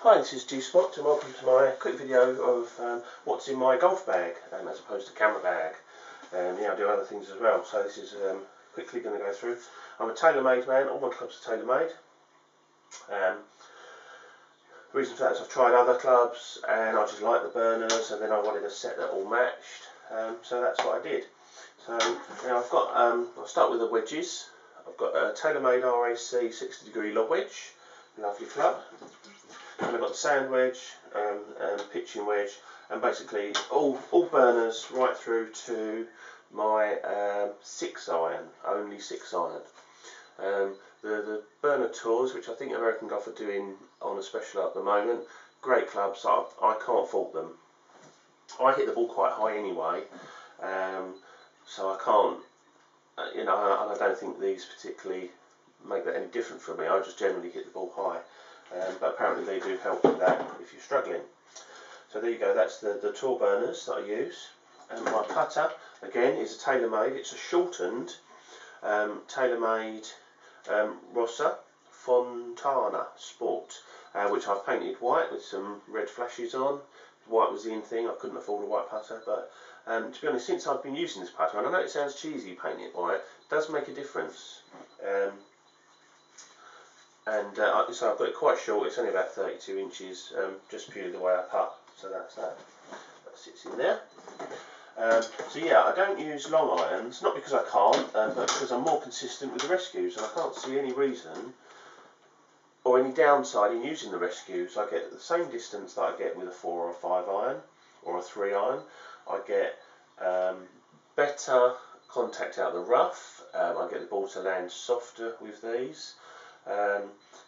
Hi, this is G-Spot and welcome to my quick video of what's in my golf bag as opposed to camera bag. Yeah, I do other things as well, so this is quickly going to go through. I'm a TAYLORMADE man, all my clubs are TAYLORMADE. The reason for that is I've tried other clubs and I just like the burners, and then I wanted a set that all matched, so that's what I did. So now I've got, I'll start with the wedges. I've got a TAYLORMADE RAC 60 degree lob wedge, lovely club. And I've got the sand wedge, pitching wedge, and basically all burners right through to my 6 iron, only 6 iron. The burner tours, which I think American Golf are doing on a special at the moment, great clubs, I can't fault them. I hit the ball quite high anyway, so I can't, and I don't think these particularly make that any different for me. I just generally hit the ball high. But apparently they do help with that if you're struggling. So there you go, that's the tour burners that I use. And my putter, again, is a TAYLORMADE. It's a shortened TAYLORMADE Rossa Fontana Sport, which I've painted white with some red flashes on. White was the in thing, I couldn't afford a white putter, but to be honest, since I've been using this putter, and I know it sounds cheesy painting it white, it does make a difference. So I've got it quite short, it's only about 32 inches, just purely the way I putt, so that's that. That sits in there. So yeah, I don't use long irons, not because I can't, but because I'm more consistent with the rescues, and I can't see any reason or any downside in using the rescues. I get the same distance that I get with a 4 or a 5 iron, or a 3 iron. I get better contact out of the rough, I get the ball to land softer with these.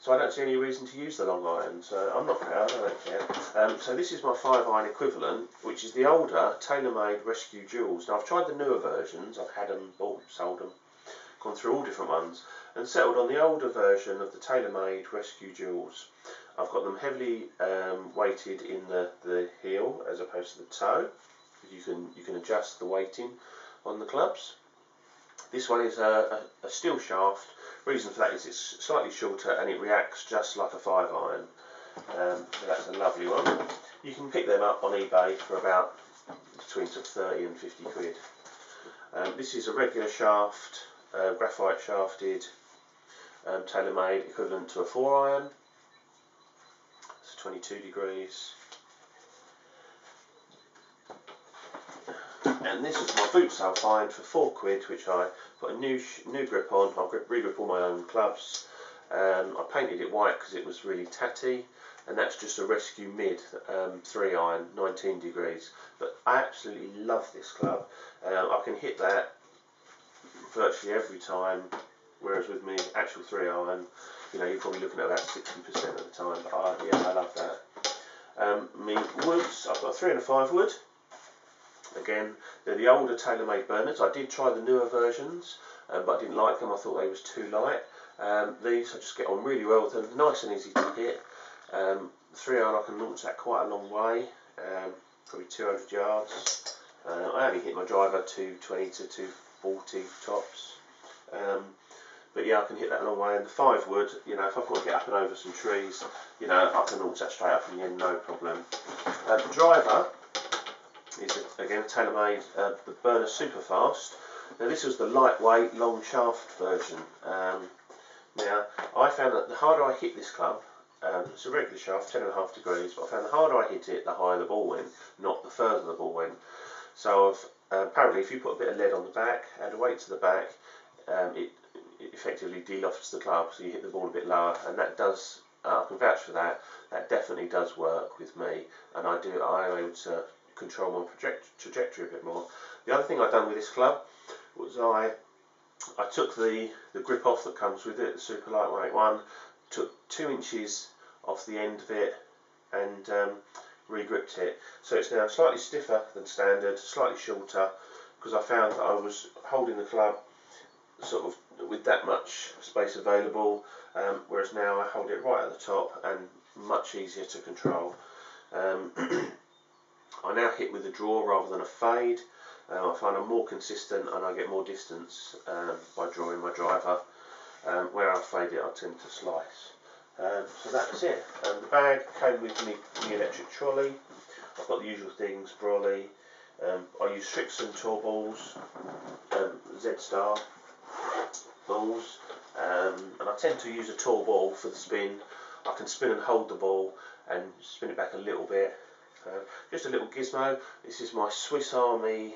So I don't see any reason to use the long irons. I'm not proud, I don't care. So this is my 5 iron equivalent, which is the older TAYLORMADE Rescue Duals. Now I've tried the newer versions, I've had them, bought them, sold them, gone through all different ones, and settled on the older version of the TAYLORMADE Rescue Duals. I've got them heavily weighted in the heel as opposed to the toe. You can adjust the weighting on the clubs. This one is a steel shaft. Reason for that is it's slightly shorter and it reacts just like a 5 iron. So that's a lovely one. You can pick them up on eBay for about between 30 and 50 quid. This is a regular shaft, graphite shafted, TAYLORMADE, equivalent to a 4 iron. It's 22 degrees. And this is my boot sale find for 4 quid, which I put a new grip on. I'll re-grip all my own clubs. I painted it white because it was really tatty, and that's just a Rescue Mid 3 iron, 19 degrees. But I absolutely love this club. I can hit that virtually every time, whereas with me actual 3 iron, you're probably looking at about 60% of the time. But yeah, I love that. Me woods, I've got a 3 and a 5 wood. Again, they're the older TAYLORMADE burners. I did try the newer versions, but I didn't like them. I thought they was too light. These I just get on really well with them, nice and easy to hit. 3 iron, I can launch that quite a long way, probably 200 yards. I only hit my driver 220 to 240 tops. But yeah, I can hit that a long way. And the 5 wood, if I've got to get up and over some trees, I can launch that straight up from the end, no problem. The driver is again a TAYLORMADE, the burner super fast. Now this was the lightweight long shaft version. Now I found that the harder I hit this club, it's a regular shaft, 10.5 degrees, but I found the harder I hit it, the higher the ball went, not the further the ball went. So apparently if you put a bit of lead on the back, add a weight to the back, it effectively de-lofts the club, so you hit the ball a bit lower, and that does, I can vouch for that, that definitely does work with me, and I am able to control my trajectory a bit more. The other thing I've done with this club was I took the grip off that comes with it, the super lightweight one, took 2 inches off the end of it and re-gripped it. So it's now slightly stiffer than standard, slightly shorter, because I found that I was holding the club sort of with that much space available, whereas now I hold it right at the top and much easier to control. I now hit with a draw rather than a fade. I find I'm more consistent and I get more distance by drawing my driver. Where I fade it, I tend to slice. So that's it. And the bag came with me the electric trolley. I've got the usual things, brolly. I use Strixon tour balls, Z-Star balls, and I tend to use a tour ball for the spin. I can spin and hold the ball and spin it back a little bit. Just a little gizmo. This is my Swiss Army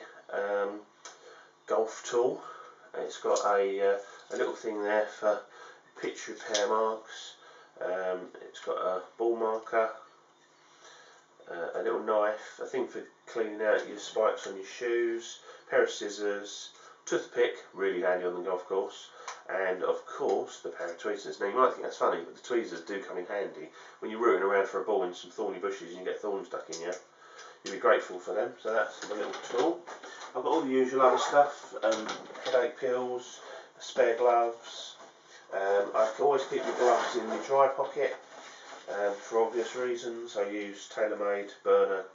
golf tool. It's got a little thing there for pitch repair marks. It's got a ball marker, a little knife, a thing for cleaning out your spikes on your shoes, pair of scissors, toothpick, really handy on the golf course, and of course the pair of tweezers. Now you might think that's funny, but the tweezers do come in handy when you're rooting around for a ball in some thorny bushes and you get thorns stuck in you. You'll be grateful for them. So that's my little tool. I've got all the usual other stuff, headache pills, spare gloves. I can always keep your gloves in your dry pocket for obvious reasons. I use TAYLORMADE burner,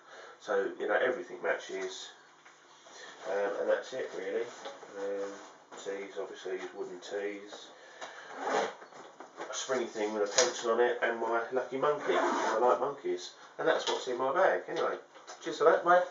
so you know everything matches. And that's it really. Tees, obviously wooden tees. A springy thing with a pencil on it, and my lucky monkey. I like monkeys, and that's what's in my bag. Anyway, cheers for that, mate.